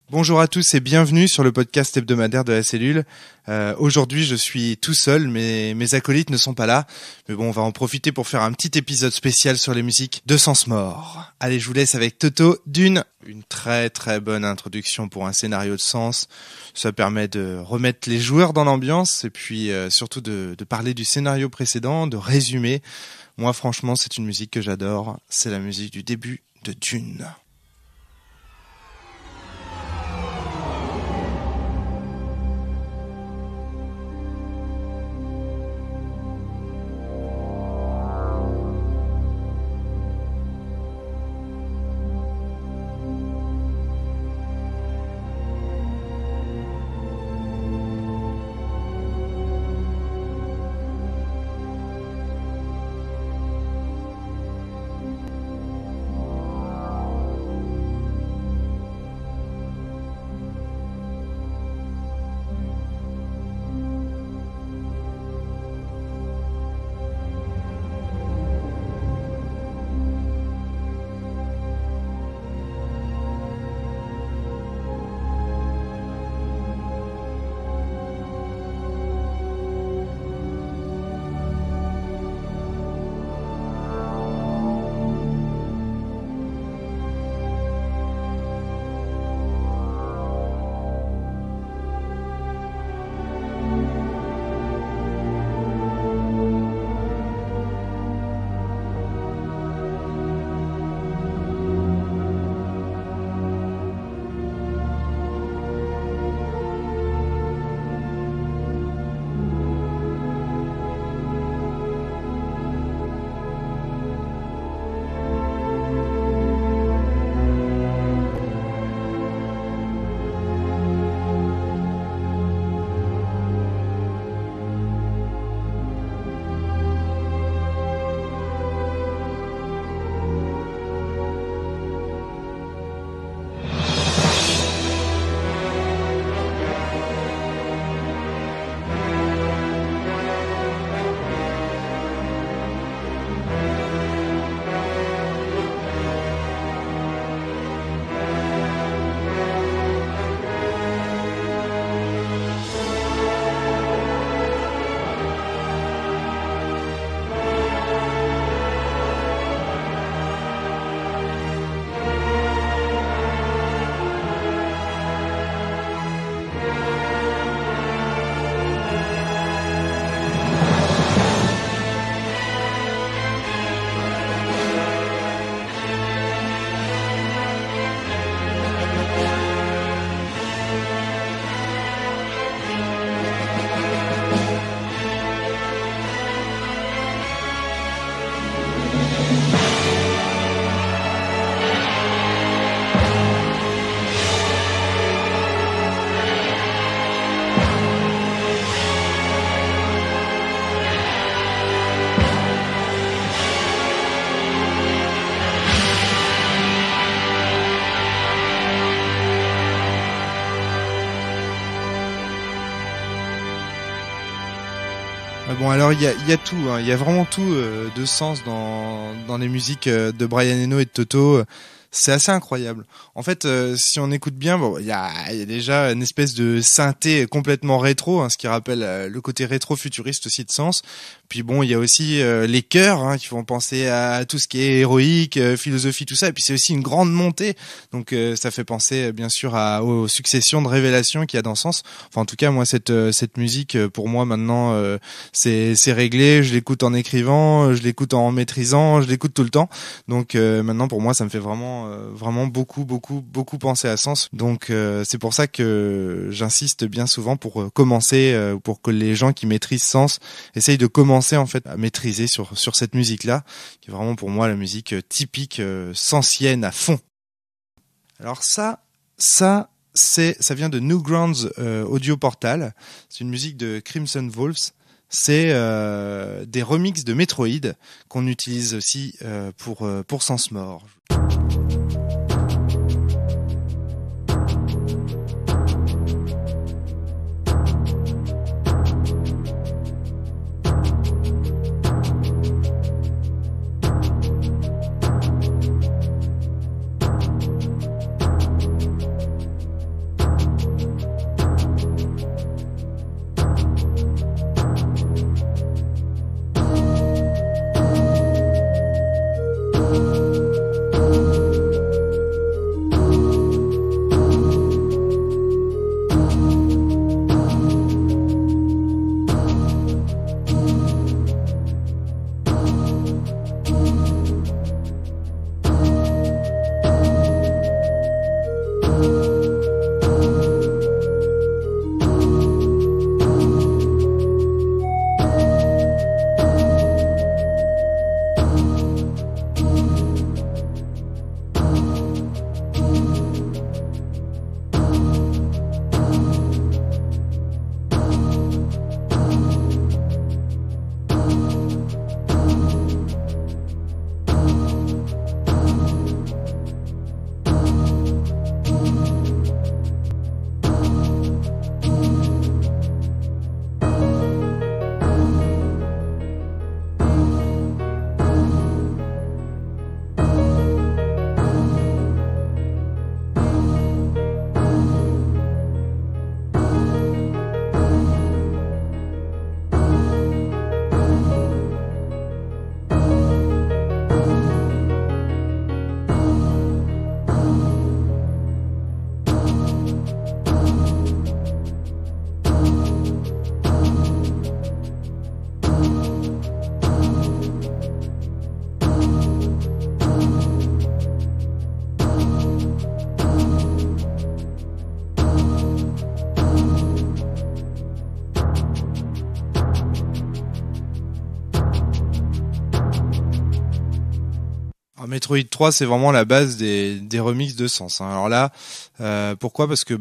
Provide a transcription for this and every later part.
Bonjour à tous et bienvenue sur le podcast hebdomadaire de la cellule. Aujourd'hui, je suis tout seul, mais mes acolytes ne sont pas là. Mais bon, on va en profiter pour faire un petit épisode spécial sur les musiques de Sens Mort. Allez, je vous laisse avec Toto d'une. Une très très bonne introduction pour un scénario de Sens. Ça permet de remettre les joueurs dans l'ambiance et puis surtout de parler du scénario précédent, de résumer. Moi, franchement, c'est une musique que j'adore. C'est la musique du début de Dune. Bon, alors il y a tout, hein. Il y a vraiment tout de sens dans les musiques de Brian Eno et de Toto. C'est assez incroyable. En fait, si on écoute bien, bon, il y a déjà une espèce de synthé complètement rétro, hein, ce qui rappelle le côté rétro-futuriste aussi de Sens. Puis bon, il y a aussi les chœurs, hein, qui font penser à tout ce qui est héroïque, philosophie, tout ça. Et puis c'est aussi une grande montée, donc ça fait penser bien sûr aux successions de révélations qu'il y a dans Sens. Enfin, en tout cas, moi cette musique, pour moi maintenant, c'est réglé. Je l'écoute en écrivant, je l'écoute en maîtrisant, je l'écoute tout le temps. Donc maintenant, pour moi, ça me fait vraiment beaucoup penser à Sens. Donc c'est pour ça que j'insiste bien souvent pour commencer, pour que les gens qui maîtrisent Sens essayent de commencer en fait à maîtriser sur cette musique-là, qui est vraiment pour moi la musique typique sensienne à fond. Alors ça vient de Newgrounds Audio Portal. C'est une musique de Crimson Wolves. C'est des remixes de Metroid qu'on utilise aussi pour Sens Mort. Metroid 3, c'est vraiment la base des remixes de Sens, hein. Alors là, pourquoi? Parce que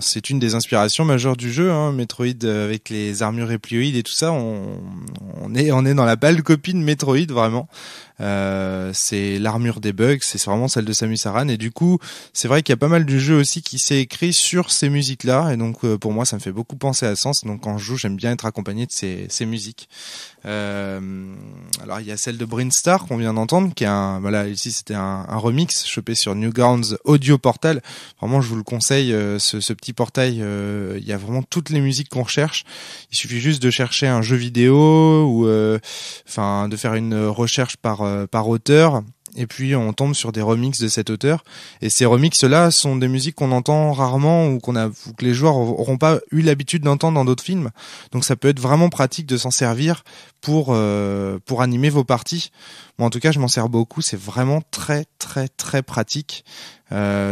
c'est une des inspirations majeures du jeu, hein. Metroid avec les armures réplioïdes et tout ça, on est dans la pâle copie de Metroid vraiment. C'est l'armure des bugs, c'est vraiment celle de Samus Aran, et du coup, c'est vrai qu'il y a pas mal du jeu aussi qui s'est écrit sur ces musiques-là, et donc pour moi, ça me fait beaucoup penser à Sens. Donc quand je joue, j'aime bien être accompagné de ces musiques. Alors il y a celle de Brinstar qu'on vient d'entendre, qui est voilà, ici c'était un remix chopé sur Newgrounds Audio Portal. Vraiment, je vous le conseille, ce petit portail. Il y a vraiment toutes les musiques qu'on recherche. Il suffit juste de chercher un jeu vidéo ou, de faire une recherche par auteur. Et puis on tombe sur des remixes de cet auteur. Et ces remixes-là sont des musiques qu'on entend rarement ou que les joueurs auront pas eu l'habitude d'entendre dans d'autres films. Donc ça peut être vraiment pratique de s'en servir pour animer vos parties. Moi en tout cas je m'en sers beaucoup. C'est vraiment très très très pratique.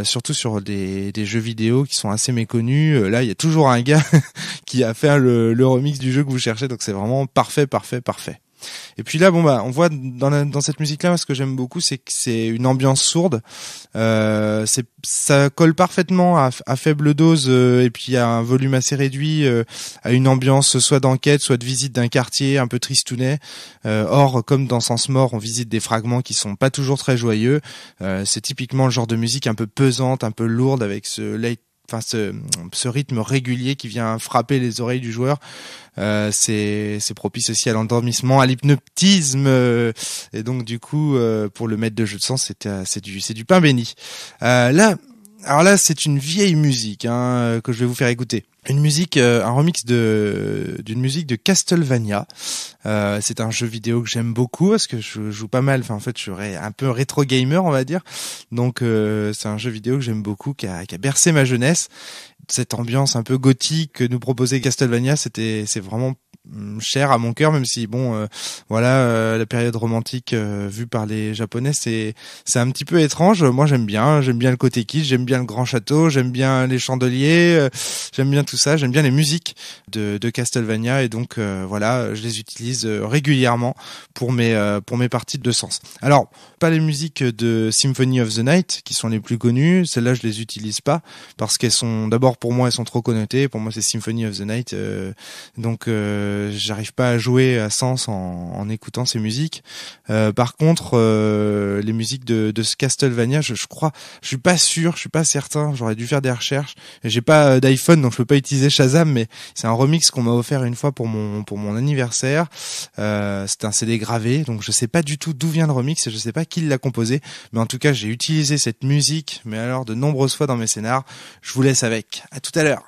Surtout sur des jeux vidéo qui sont assez méconnus. Là il y a toujours un gars qui a fait le remix du jeu que vous cherchez. Donc c'est vraiment parfait. Et puis là, on voit dans cette musique-là, ce que j'aime beaucoup, c'est que c'est une ambiance sourde. Ça colle parfaitement à faible dose, et puis à un volume assez réduit, à une ambiance soit d'enquête, soit de visite d'un quartier un peu tristounet. Or, comme dans Sens Mort, on visite des fragments qui sont pas toujours très joyeux. C'est typiquement le genre de musique un peu pesante, un peu lourde, avec ce rythme régulier qui vient frapper les oreilles du joueur. C'est propice aussi à l'endormissement, à l'hypnotisme, et donc du coup pour le maître de jeu de sens c'est du pain béni. Alors là c'est une vieille musique, hein, que je vais vous faire écouter. Une musique, un remix d'une musique de Castlevania. C'est un jeu vidéo que j'aime beaucoup parce que je joue pas mal. Enfin, en fait, je suis un peu rétro gamer, on va dire. Donc, c'est un jeu vidéo que j'aime beaucoup, qui a bercé ma jeunesse. Cette ambiance un peu gothique que nous proposait Castlevania, c'est vraiment cher à mon cœur, même si la période romantique vue par les Japonais, c'est un petit peu étrange. Moi j'aime bien le côté kitsch, j'aime bien le grand château, j'aime bien les chandeliers, j'aime bien tout ça, j'aime bien les musiques de Castlevania, et donc je les utilise régulièrement pour mes parties de Sens. Alors pas les musiques de Symphony of the Night qui sont les plus connues, celles-là je les utilise pas parce qu'elles sont, d'abord pour moi elles sont trop connotées. Pour moi c'est Symphony of the Night, donc j'arrive pas à jouer à Sens en écoutant ces musiques. Par contre, les musiques de ce Castlevania, je crois, je suis pas sûr, je suis pas certain, j'aurais dû faire des recherches. J'ai pas d'iPhone donc je peux pas utiliser Shazam, mais c'est un remix qu'on m'a offert une fois pour mon anniversaire. C'est un CD gravé, donc je sais pas du tout d'où vient le remix et je sais pas qui l'a composé, mais en tout cas j'ai utilisé cette musique, mais alors de nombreuses fois dans mes scénars. Je vous laisse avec. À tout à l'heure.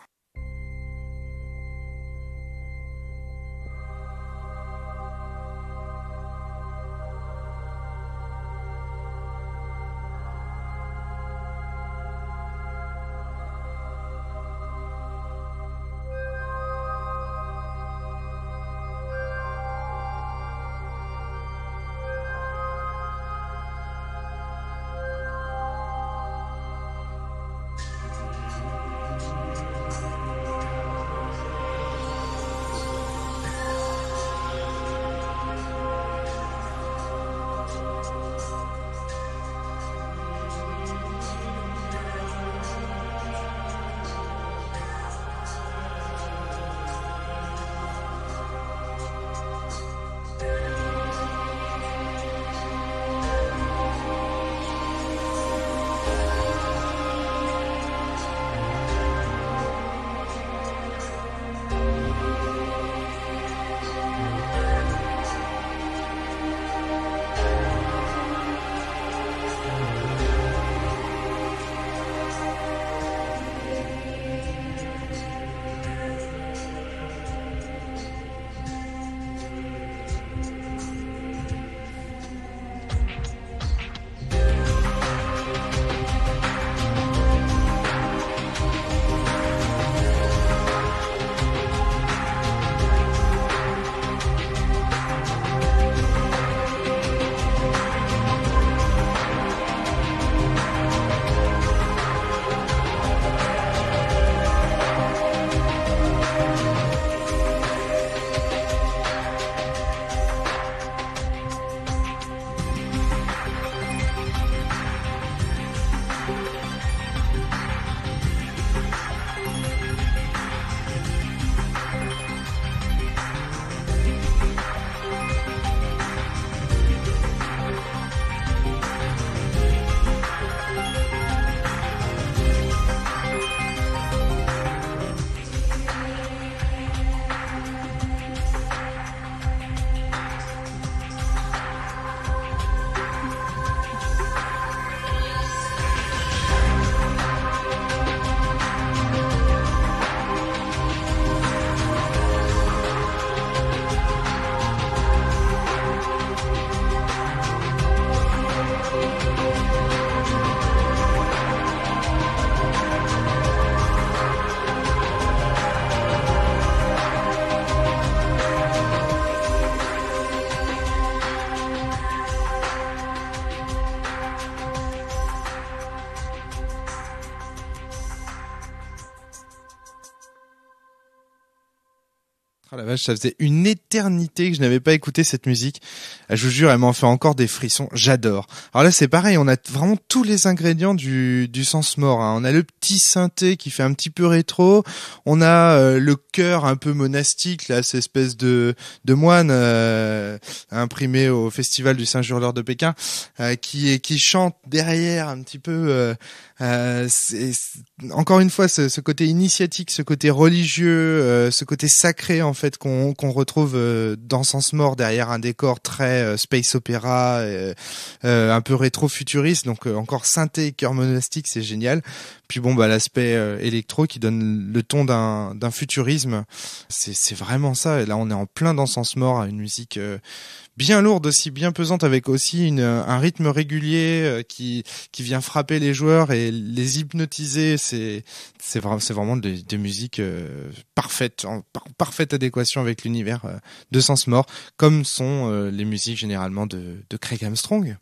Ah la vache, ça faisait une éternité que je n'avais pas écouté cette musique. Je vous jure, elle m'en fait encore des frissons. J'adore. Alors là, c'est pareil, on a vraiment tous les ingrédients du Sens Mort, hein. On a le petit synthé qui fait un petit peu rétro. On a le chœur un peu monastique, là, cette espèce de moine imprimé au Festival du Saint-Hurleur de Pékin, qui chante derrière un petit peu. Encore une fois, ce côté initiatique, ce côté religieux, ce côté sacré en fait qu'on retrouve dans Sens Mort derrière un décor très space opéra, un peu rétro-futuriste, donc encore synthé, chœur monastique, c'est génial. Puis bon, bah l'aspect électro qui donne le ton d'un futurisme, c'est vraiment ça. Et là, on est en plein dans Sens Mort, une musique bien lourde aussi, bien pesante, avec aussi un rythme régulier qui vient frapper les joueurs et les hypnotiser. C'est vraiment des musiques parfaites, en parfaite adéquation avec l'univers de Sens Mort, comme sont les musiques généralement de Craig Armstrong.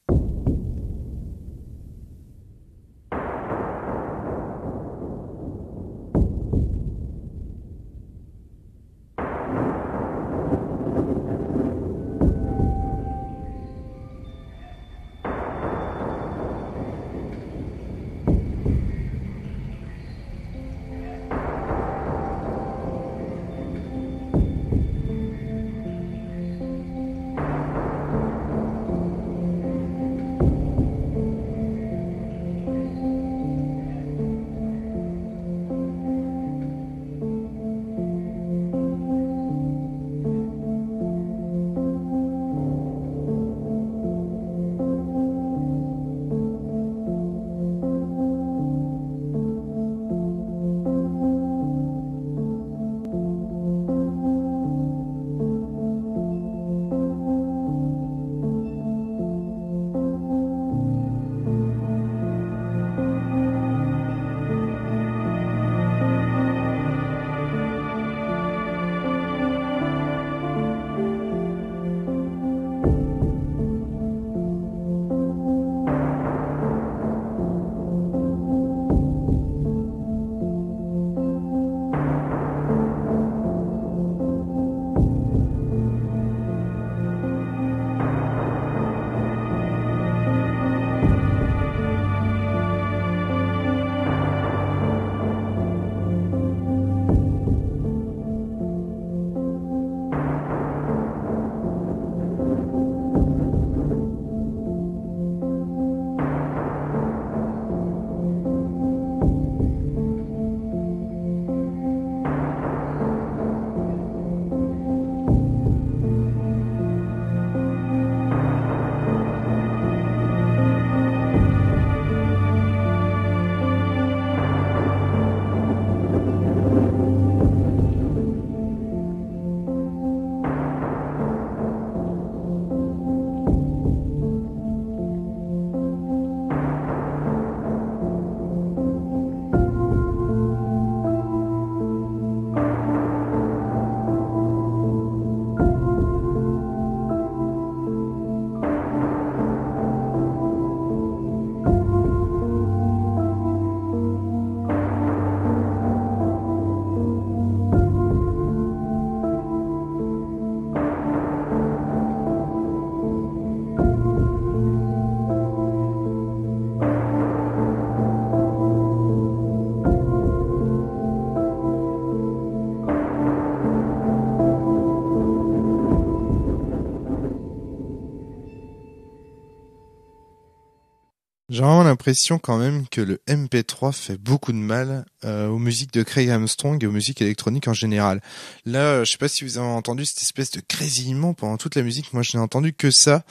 J'ai vraiment l'impression quand même que le MP3 fait beaucoup de mal aux musiques de Craig Armstrong et aux musiques électroniques en général. Là, je sais pas si vous avez entendu cette espèce de grésillement pendant toute la musique. Moi, je n'ai entendu que ça.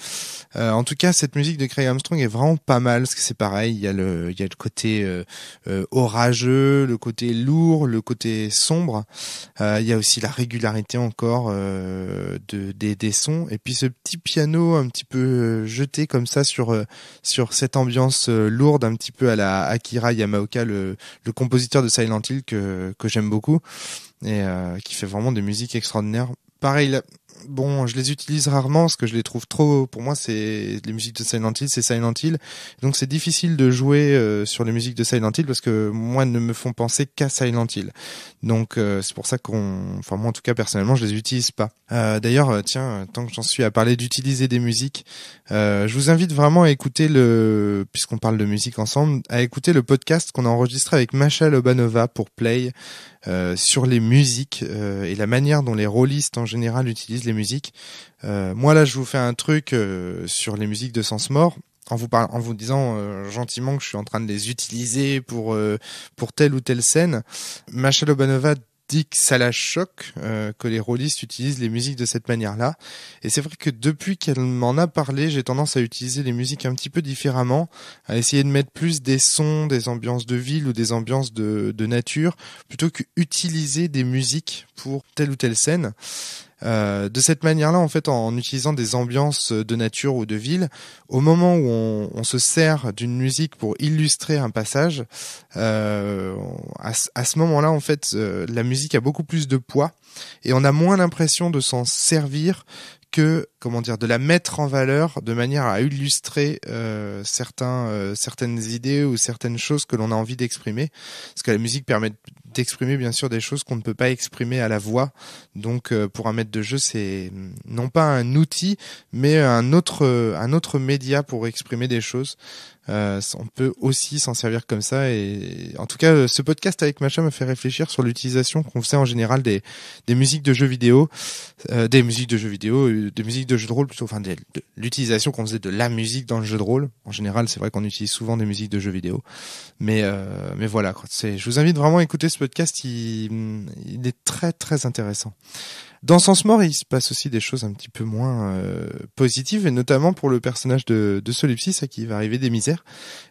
En tout cas, cette musique de Craig Armstrong est vraiment pas mal parce que c'est pareil. Il y a le côté orageux, le côté lourd, le côté sombre. Il y a aussi la régularité encore des sons. Et puis ce petit piano un petit peu jeté comme ça sur cette ambiance lourde, un petit peu à la Akira Yamaoka, le compositeur de Silent Hill que j'aime beaucoup et qui fait vraiment des musiques extraordinaires. Pareil, Bon, je les utilise rarement parce que je les trouve trop. Pour moi, c'est les musiques de Silent Hill, c'est Silent Hill. Donc c'est difficile de jouer sur les musiques de Silent Hill parce que moi, elles ne me font penser qu'à Silent Hill. Donc c'est pour ça enfin moi en tout cas personnellement, je les utilise pas. D'ailleurs, tiens, tant que j'en suis à parler d'utiliser des musiques, je vous invite vraiment à écouter puisqu'on parle de musique ensemble, à écouter le podcast qu'on a enregistré avec Masha Lobanova pour Play. Sur les musiques et la manière dont les rôlistes en général utilisent les musiques. Moi là, je vous fais un truc sur les musiques de Sens Mort en vous disant gentiment que je suis en train de les utiliser pour telle ou telle scène. Masha Lobanova dit que ça la choque que les rôlistes utilisent les musiques de cette manière-là. Et c'est vrai que depuis qu'elle m'en a parlé, j'ai tendance à utiliser les musiques un petit peu différemment, à essayer de mettre plus des sons, des ambiances de ville ou des ambiances de nature, plutôt qu'utiliser des musiques pour telle ou telle scène. De cette manière-là, en fait, en utilisant des ambiances de nature ou de ville, au moment où on se sert d'une musique pour illustrer un passage, à ce moment-là, en fait, la musique a beaucoup plus de poids et on a moins l'impression de s'en servir que, comment dire, de la mettre en valeur de manière à illustrer certaines idées ou certaines choses que l'on a envie d'exprimer. Parce que la musique permet d'exprimer bien sûr des choses qu'on ne peut pas exprimer à la voix. Donc pour un maître de jeu, c'est non pas un outil, mais un autre média pour exprimer des choses. On peut aussi s'en servir comme ça. Et en tout cas, ce podcast avec Macha me fait réfléchir sur l'utilisation qu'on faisait en général des musiques de jeux vidéo, des musiques de jeux vidéo, des musiques de jeux de rôle plutôt, enfin de l'utilisation qu'on faisait de la musique dans le jeu de rôle. En général, c'est vrai qu'on utilise souvent des musiques de jeux vidéo, mais voilà, quoi. Je vous invite vraiment à écouter ce podcast. Il est très très intéressant. Dans Sens Mort, il se passe aussi des choses un petit peu moins positives, et notamment pour le personnage de Solipsis, à qui il va arriver des misères.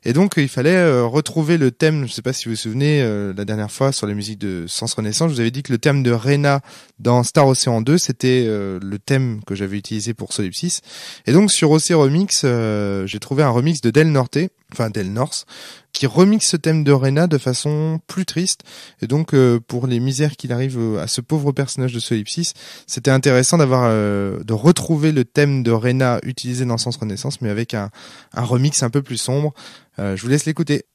Et donc, il fallait retrouver le thème. Je sais pas si vous vous souvenez, la dernière fois, sur les musiques de Sens Renaissance, je vous avais dit que le thème de Rena dans Star Ocean 2, c'était le thème que j'avais utilisé pour Solipsis. Et donc, sur OC Remix, j'ai trouvé un remix de Del North, qui remixe ce thème de Rena de façon plus triste. Et donc, pour les misères qu'il arrive à ce pauvre personnage de Solipsis, c'était intéressant de retrouver le thème de Rena utilisé dans Sens Renaissance, mais avec un remix un peu plus sombre. Je vous laisse l'écouter.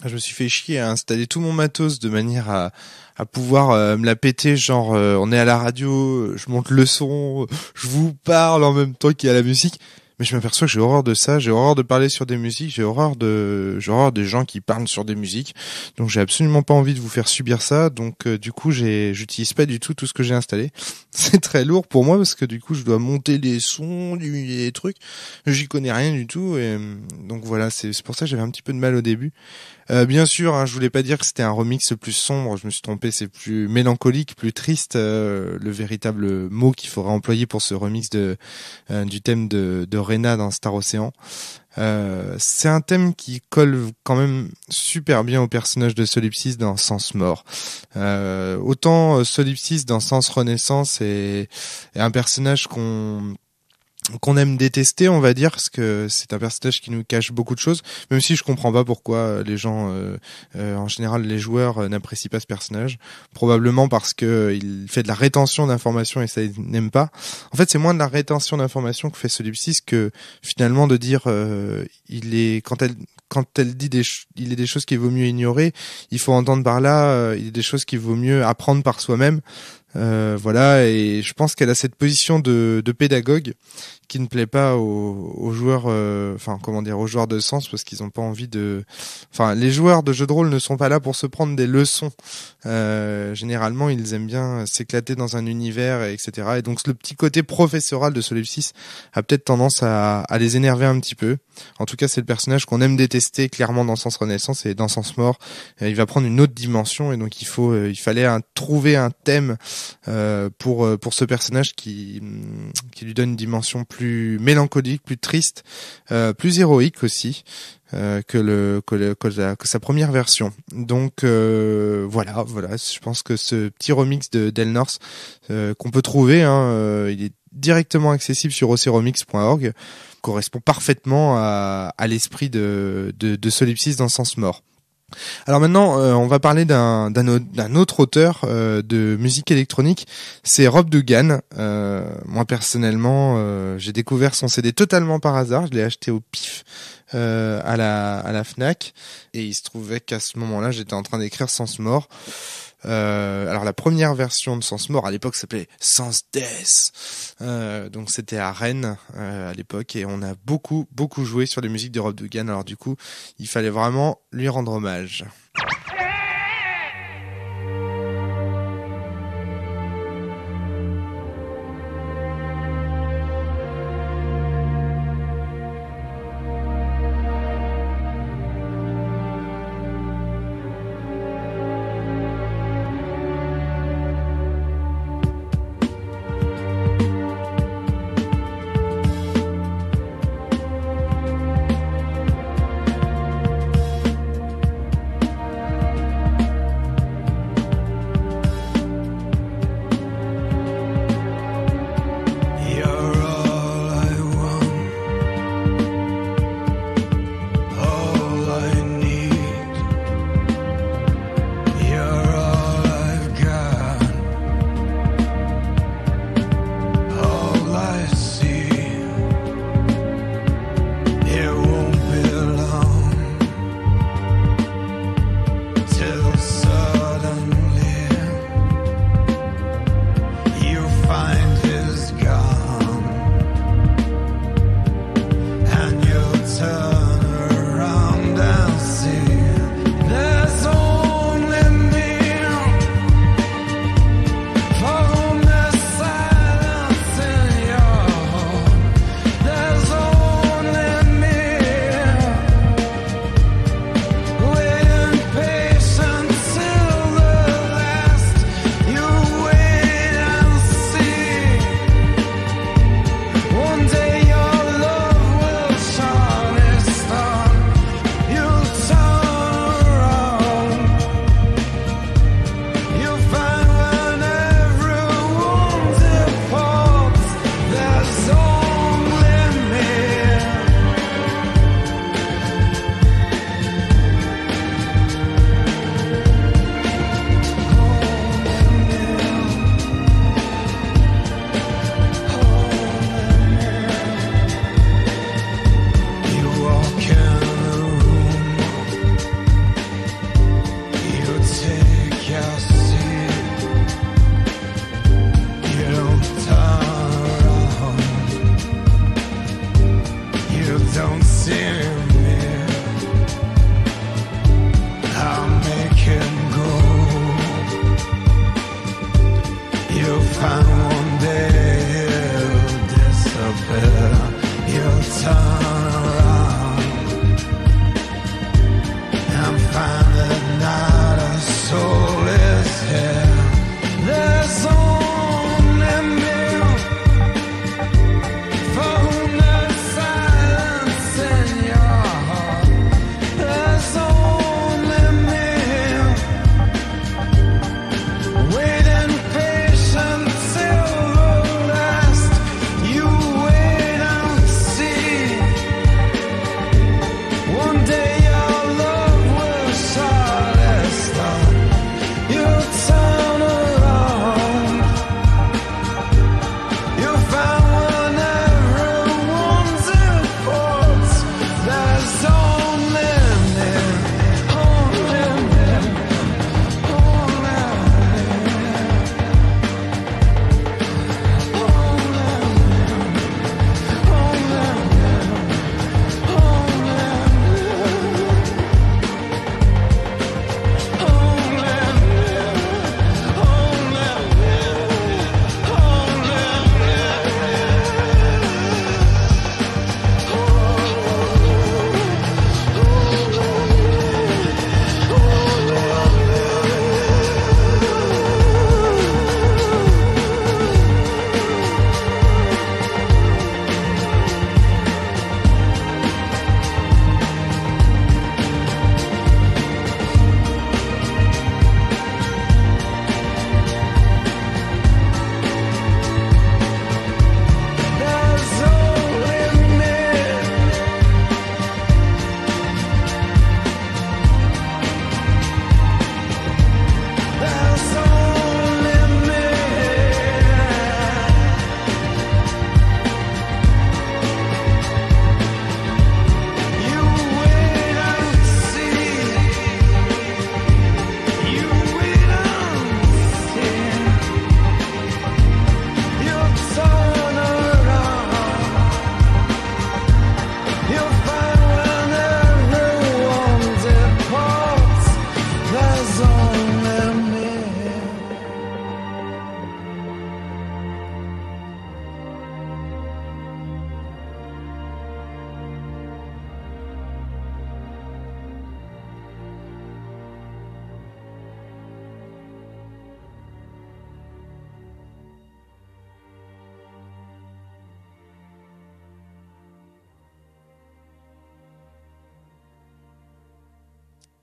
Je me suis fait chier à installer tout mon matos de manière à pouvoir me la péter, genre on est à la radio, je monte le son, je vous parle en même temps qu'il y a la musique. Mais je m'aperçois que j'ai horreur de ça, j'ai horreur de parler sur des musiques, j'ai horreur des gens qui parlent sur des musiques. Donc j'ai absolument pas envie de vous faire subir ça. Donc du coup j'utilise pas du tout ce que j'ai installé. C'est très lourd pour moi parce que du coup je dois monter les sons, les trucs. J'y connais rien du tout et donc voilà, c'est pour ça que j'avais un petit peu de mal au début. Bien sûr, hein, je voulais pas dire que c'était un remix plus sombre, je me suis trompé, c'est plus mélancolique, plus triste, le véritable mot qu'il faudra employer pour ce remix du thème de Rena dans Star Ocean. C'est un thème qui colle quand même super bien au personnage de Solipsis dans Sens Mort. Autant Solipsis dans Sens Renaissance est un personnage qu'on aime détester, on va dire, parce que c'est un personnage qui nous cache beaucoup de choses, même si je comprends pas pourquoi les gens, en général les joueurs, n'apprécient pas ce personnage. Probablement parce que il fait de la rétention d'informations et ça ils n'aiment pas. En fait, c'est moins de la rétention d'informations que fait Solipsis que finalement de dire il est quand elle dit il est des choses qu'il vaut mieux ignorer, il faut entendre par là il est des choses qu'il vaut mieux apprendre par soi-même. Voilà, et je pense qu'elle a cette position de pédagogue qui ne plaît pas aux joueurs, aux joueurs de sens, parce qu'ils ont pas envie les joueurs de jeux de rôle ne sont pas là pour se prendre des leçons. Généralement, ils aiment bien s'éclater dans un univers, etc. Et donc, le petit côté professoral de Solipsis a peut-être tendance à les énerver un petit peu. En tout cas, c'est le personnage qu'on aime détester clairement dans Sens Renaissance et dans Sens Mort. Il va prendre une autre dimension et donc il fallait trouver un thème pour ce personnage qui lui donne une dimension plus mélancolique, plus triste, plus héroïque aussi que sa première version. Donc voilà, je pense que ce petit remix d'El North qu'on peut trouver, il est directement accessible sur ocremix.org, correspond parfaitement à l'esprit de Solipsis dans Sens Mort. Alors maintenant, on va parler d'un autre auteur de musique électronique, c'est Rob Dougan. Moi personnellement, j'ai découvert son CD totalement par hasard, je l'ai acheté au pif à la Fnac, et il se trouvait qu'à ce moment-là, j'étais en train d'écrire Sens Mort. Alors la première version de Sens Mort à l'époque s'appelait Sens Death, donc c'était à Rennes à l'époque, et on a beaucoup joué sur les musiques de Rob Dougan. Alors du coup il fallait vraiment lui rendre hommage.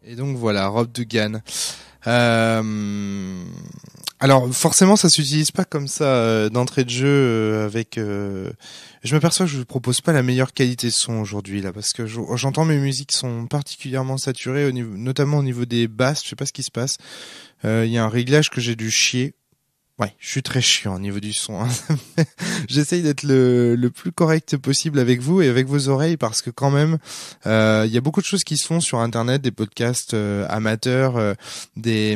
Et donc voilà, Rob Dugan. Euh, alors forcément, ça s'utilise pas comme ça d'entrée de jeu avec. Je m'aperçois que je ne propose pas la meilleure qualité de son aujourd'hui là, parce que j'entends mes musiques sont particulièrement saturées au niveau, notamment au niveau des basses. Je sais pas ce qui se passe. Il y a un réglage que j'ai dû chier. Ouais, je suis très chiant au niveau du son, hein. J'essaye d'être le plus correct possible avec vous et avec vos oreilles parce que quand même, il y a beaucoup de choses qui se font sur Internet, des podcasts amateurs, des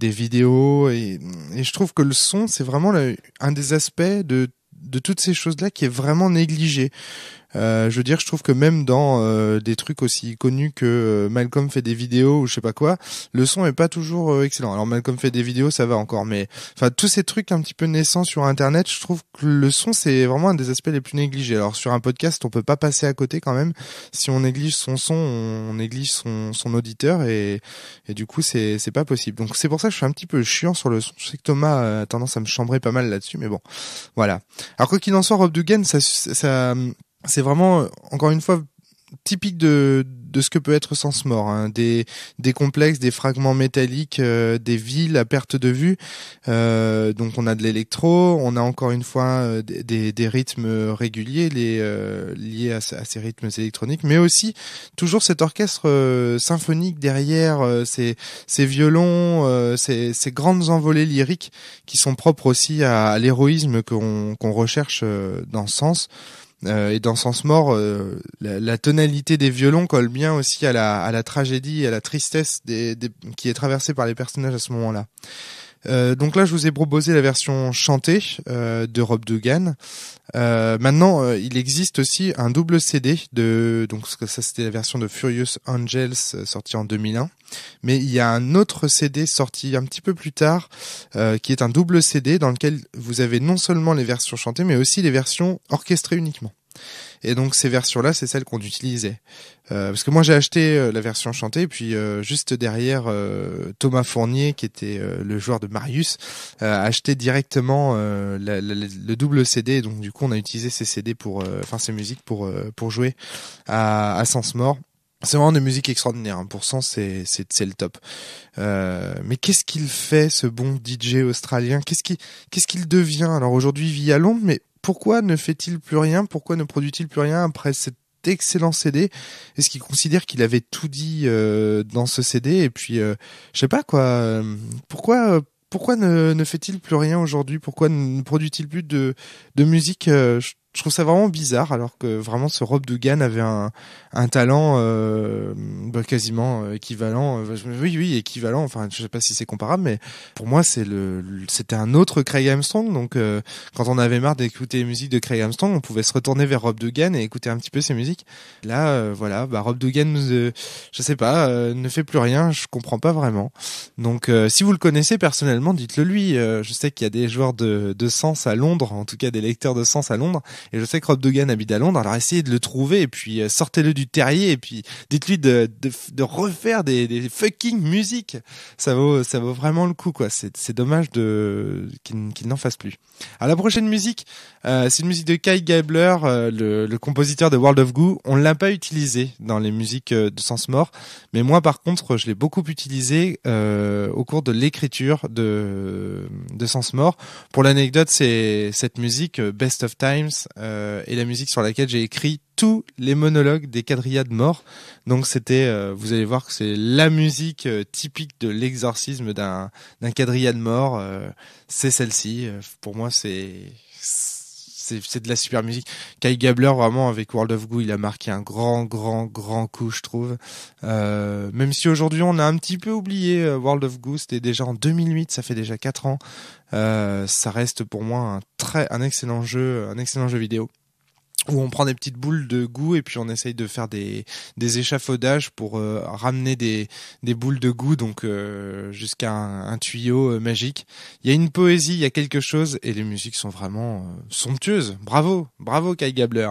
vidéos et je trouve que le son, c'est vraiment un des aspects de toutes ces choses-là qui est vraiment négligé. Je veux dire, je trouve que même dans des trucs aussi connus que Malcolm fait des vidéos ou je sais pas quoi, le son est pas toujours excellent. Alors Malcolm fait des vidéos, ça va encore, mais enfin tous ces trucs un petit peu naissants sur Internet, je trouve que le son c'est vraiment un des aspects les plus négligés. Alors sur un podcast, on peut pas passer à côté quand même. Si on néglige son son, on néglige son auditeur et du coup c'est pas possible. Donc c'est pour ça que je suis un petit peu chiant sur le son. Je sais que Thomas a tendance à me chambrer pas mal là-dessus, mais bon, voilà. Alors quoi qu'il en soit, Rob Dugan, ça c'est vraiment, encore une fois, typique de ce que peut être Sens Mort, hein. Des complexes, des fragments métalliques, des villes à perte de vue. Donc on a de l'électro, on a encore une fois des rythmes réguliers liés à ces rythmes électroniques, mais aussi toujours cet orchestre symphonique derrière, ces violons, ces grandes envolées lyriques qui sont propres aussi à l'héroïsme qu'on recherche dans Sens. Et dans Sens Mort, la tonalité des violons colle bien aussi à la tragédie et à la tristesse qui est traversée par les personnages à ce moment-là. Donc là, je vous ai proposé la version chantée de Rob Dugan. Maintenant, il existe aussi un double CD donc ça c'était la version de Furious Angels sortie en 2001. Mais il y a un autre CD sorti un petit peu plus tard qui est un double CD dans lequel vous avez non seulement les versions chantées, mais aussi les versions orchestrées uniquement. Et donc ces versions-là, c'est celles qu'on utilisait. Parce que moi j'ai acheté la version chantée, et puis juste derrière, Thomas Fournier, qui était le joueur de Marius, a acheté directement le double CD. Donc du coup on a utilisé ces CD ces musiques pour jouer à Sens Mort. C'est vraiment des musiques extraordinaires, hein. Pour Sens, c'est le top. Mais qu'est-ce qu'il fait, ce bon DJ australien? Qu'est-ce qu'il devient? Alors aujourd'hui, il vit à Londres, mais pourquoi ne fait-il plus rien? Pourquoi ne produit-il plus rien après cet excellent CD? Est-ce qu'il considère qu'il avait tout dit dans ce CD? Et puis, je sais pas quoi. Pourquoi ne fait-il plus rien aujourd'hui? Pourquoi ne produit-il plus de musique? Je trouve ça vraiment bizarre, alors que vraiment ce Rob Dugan avait un talent quasiment équivalent. Oui, équivalent. Enfin, je sais pas si c'est comparable, mais pour moi, c'était un autre Craig Armstrong. Donc, quand on avait marre d'écouter les musiques de Craig Armstrong, on pouvait se retourner vers Rob Dugan et écouter un petit peu ses musiques. Là, voilà, Rob Dugan, je sais pas, ne fait plus rien. Je comprends pas vraiment. Donc, si vous le connaissez personnellement, dites-le lui. Je sais qu'il y a des joueurs de Sens à Londres, en tout cas des lecteurs de Sens à Londres. Et je sais que Rob Dugan habite à Londres, alors essayez de le trouver et puis sortez-le du terrier et puis dites-lui de refaire des fucking musiques. Ça vaut vraiment le coup, quoi. C'est dommage qu'il n'en fasse plus. Alors la prochaine musique, c'est une musique de Kai Gabler, le compositeur de World of Goo. On l'a pas utilisé dans les musiques de Sens Mort, mais moi par contre je l'ai beaucoup utilisé au cours de l'écriture de Sens Mort. Pour l'anecdote, c'est cette musique Best of Times et la musique sur laquelle j'ai écrit tous les monologues des quadrillades morts. Donc c'était, vous allez voir que c'est la musique typique de l'exorcisme d'un quadrillade mort. C'est celle-ci. Pour moi, c'est de la super musique. Kai Gabler, vraiment, avec World of Goo, il a marqué un grand coup, je trouve. Même si aujourd'hui, on a un petit peu oublié World of Goo, c'était déjà en 2008, ça fait déjà 4 ans. Ça reste pour moi un excellent jeu vidéo, où on prend des petites boules de goût et puis on essaye de faire des échafaudages pour ramener des boules de goût, donc jusqu'à un tuyau magique. Il y a une poésie, il y a quelque chose, et les musiques sont vraiment somptueuses. Bravo Kai Gabler.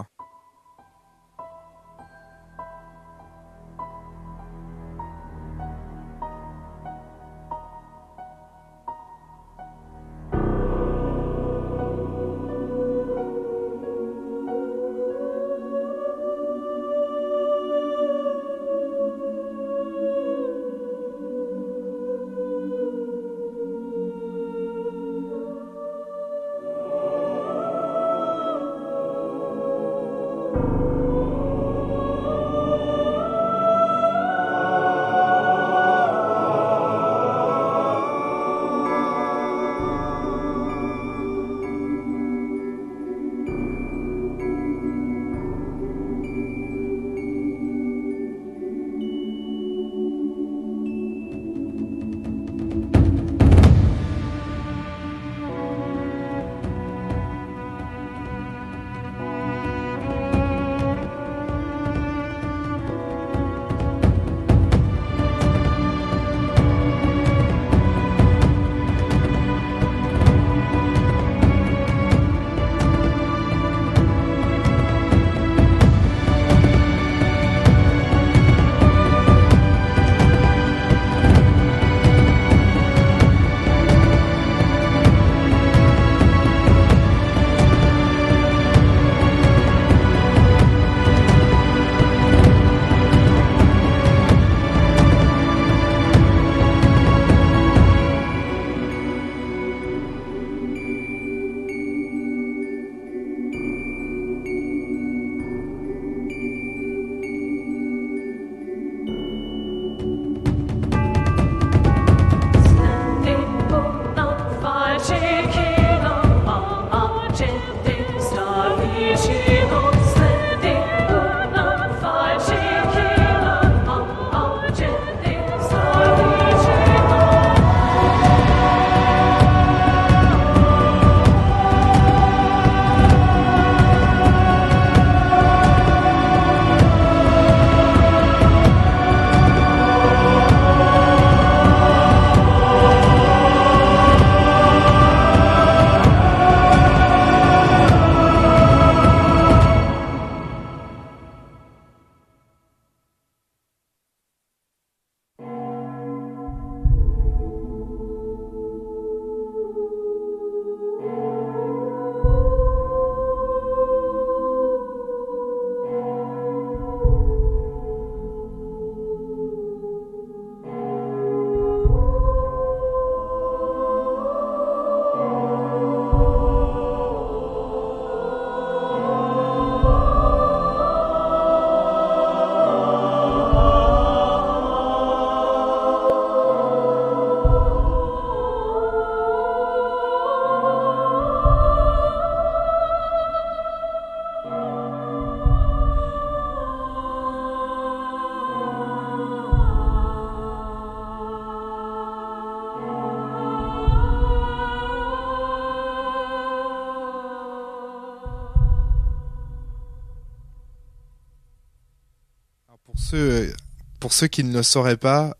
ceux qui ne le sauraient pas,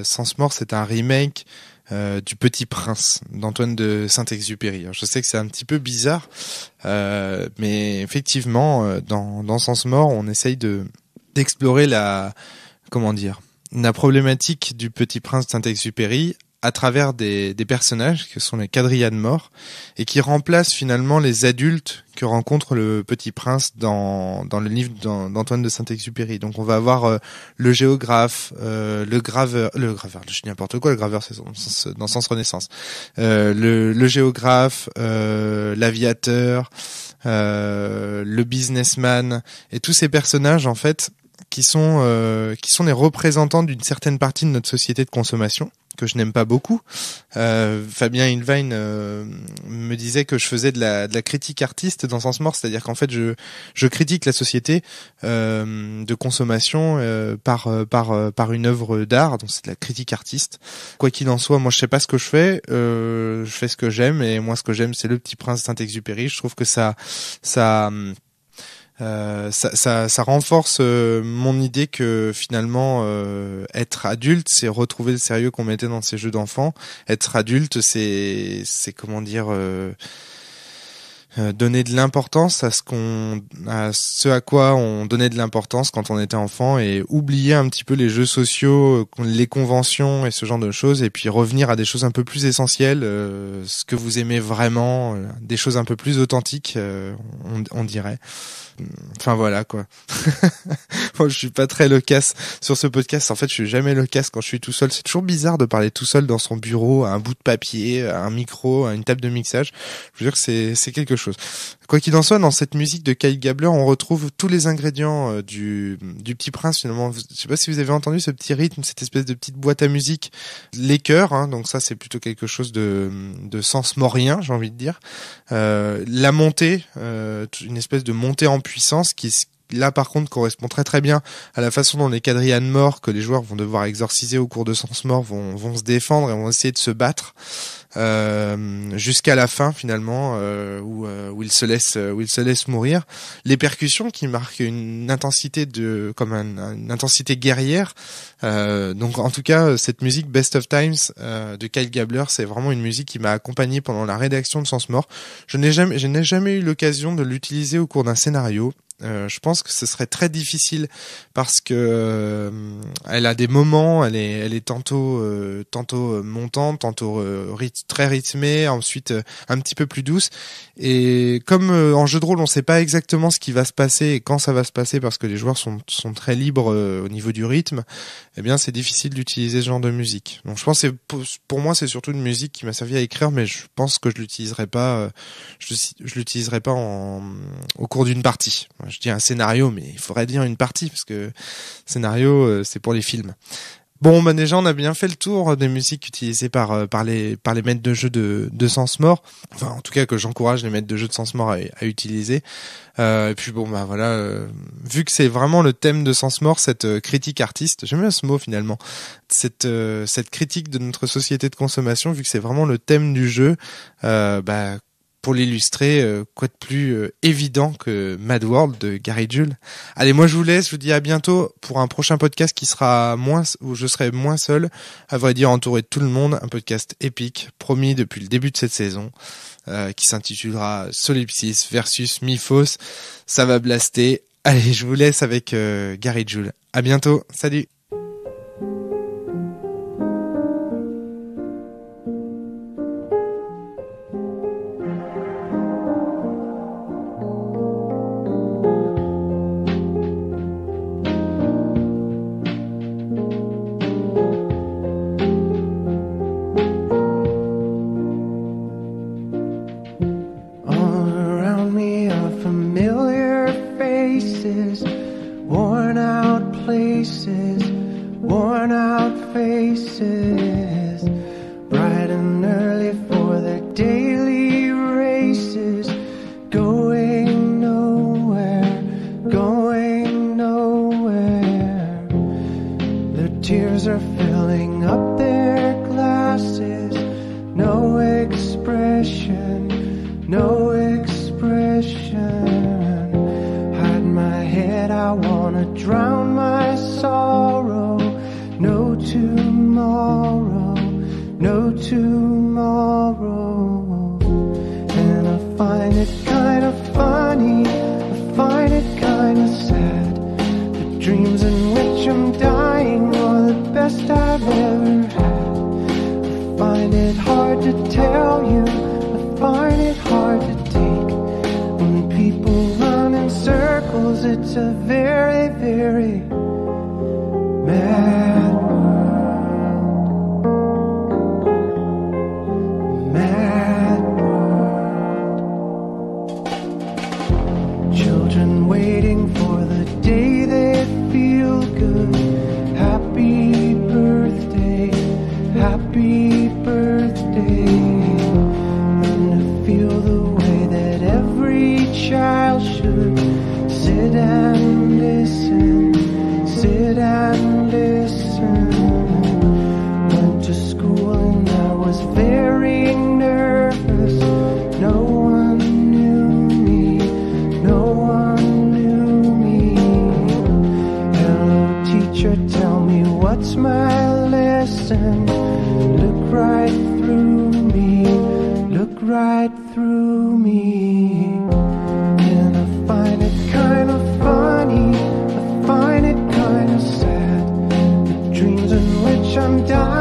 Sans-Mort, c'est un remake du Petit Prince d'Antoine de Saint-Exupéry. Alors, je sais que c'est un petit peu bizarre, mais effectivement, dans Sans-Mort, on essaye d'explorer la problématique du Petit Prince de Saint-Exupéry à travers des personnages qui sont les quadrilles de mort et qui remplacent finalement les adultes que rencontre le Petit Prince dans le livre d'Antoine de Saint-Exupéry. Donc on va avoir le géographe, le graveur, je dis n'importe quoi, le graveur c'est dans Sens Renaissance, le géographe, l'aviateur, le businessman et tous ces personnages en fait qui sont les représentants d'une certaine partie de notre société de consommation que je n'aime pas beaucoup. Fabien Ilvain me disait que je faisais de la critique artiste dans Sans-Mort, c'est-à-dire qu'en fait je critique la société de consommation par une œuvre d'art, donc c'est de la critique artiste. Quoi qu'il en soit, moi je sais pas ce que je fais ce que j'aime, et moi ce que j'aime c'est le Petit Prince de Saint-Exupéry. Je trouve que ça renforce mon idée que finalement être adulte c'est retrouver le sérieux qu'on mettait dans ces jeux d'enfants. Être adulte c'est comment dire donner de l'importance à ce à quoi on donnait de l'importance quand on était enfant, et oublier un petit peu les jeux sociaux, les conventions et ce genre de choses, et puis revenir à des choses un peu plus essentielles, ce que vous aimez vraiment, des choses un peu plus authentiques, on dirait. Enfin voilà quoi. Moi je suis pas très loquace sur ce podcast. En fait je suis jamais loquace quand je suis tout seul. C'est toujours bizarre de parler tout seul dans son bureau, à un bout de papier, à un micro, à une table de mixage. Je veux dire que c'est quelque chose. Quoi qu'il en soit, dans cette musique de Kyle Gabler, on retrouve tous les ingrédients du Petit Prince finalement. Je sais pas si vous avez entendu ce petit rythme, cette espèce de petite boîte à musique, les chœurs, hein, donc ça c'est plutôt quelque chose de sens-morien, j'ai envie de dire. La montée, une espèce de montée en puissance qui là par contre correspond très très bien à la façon dont les quadrilles de mort que les joueurs vont devoir exorciser au cours de Sans-Mort vont se défendre et vont essayer de se battre jusqu'à la fin finalement, où ils se laissent mourir. Les percussions qui marquent une intensité une intensité guerrière. Donc en tout cas cette musique Best of Times de Kyle Gabler, c'est vraiment une musique qui m'a accompagné pendant la rédaction de Sans-Mort. Je n'ai jamais eu l'occasion de l'utiliser au cours d'un scénario. Je pense que ce serait très difficile parce que elle a des moments, elle est tantôt montante, tantôt très rythmée, ensuite un petit peu plus douce. Et comme en jeu de rôle, on sait pas exactement ce qui va se passer et quand ça va se passer parce que les joueurs sont très libres au niveau du rythme, eh bien c'est difficile d'utiliser ce genre de musique. Donc je pense que pour moi c'est surtout une musique qui m'a servi à écrire, mais je pense que je l'utiliserai pas au cours d'une partie. Je dis un scénario, mais il faudrait dire une partie parce que scénario c'est pour les films. Bon, bah déjà on a bien fait le tour des musiques utilisées par les maîtres de jeu de Sans-Mort. Enfin, en tout cas que j'encourage les maîtres de jeu de Sans-Mort à utiliser. Et puis bon, bah voilà, vu que c'est vraiment le thème de Sans-Mort, cette critique artiste, j'aime bien ce mot finalement, cette critique de notre société de consommation, vu que c'est vraiment le thème du jeu, pour l'illustrer, quoi de plus évident que Mad World de Gary Jules. Allez, moi je vous laisse, je vous dis à bientôt pour un prochain podcast où je serai moins seul, à vrai dire entouré de tout le monde, un podcast épique, promis depuis le début de cette saison, qui s'intitulera Solipsis versus Myphos. Ça va blaster. Allez, je vous laisse avec Gary Jules. À bientôt, salut. I wanna drown my soul. sorrow, no tomorrow, no tomorrow. And I find it kind of funny, I find it kind of sad. The dreams in which I'm dying are the best I've ever had. I find it hard to tell you, I find it hard to take. When people run in circles, it's a very, very mad world. Mad world. Children waiting for the day they feel good. Happy birthday, happy birthday. And to feel the way that every child should sit and listen, sit and listen. Went to school and I was very nervous. No one knew me, no one knew me. Hello teacher, tell me what's my lesson. Look right through me, look right through me. And I find it kind of funny, I find it kind of sad. The dreams in which I'm dying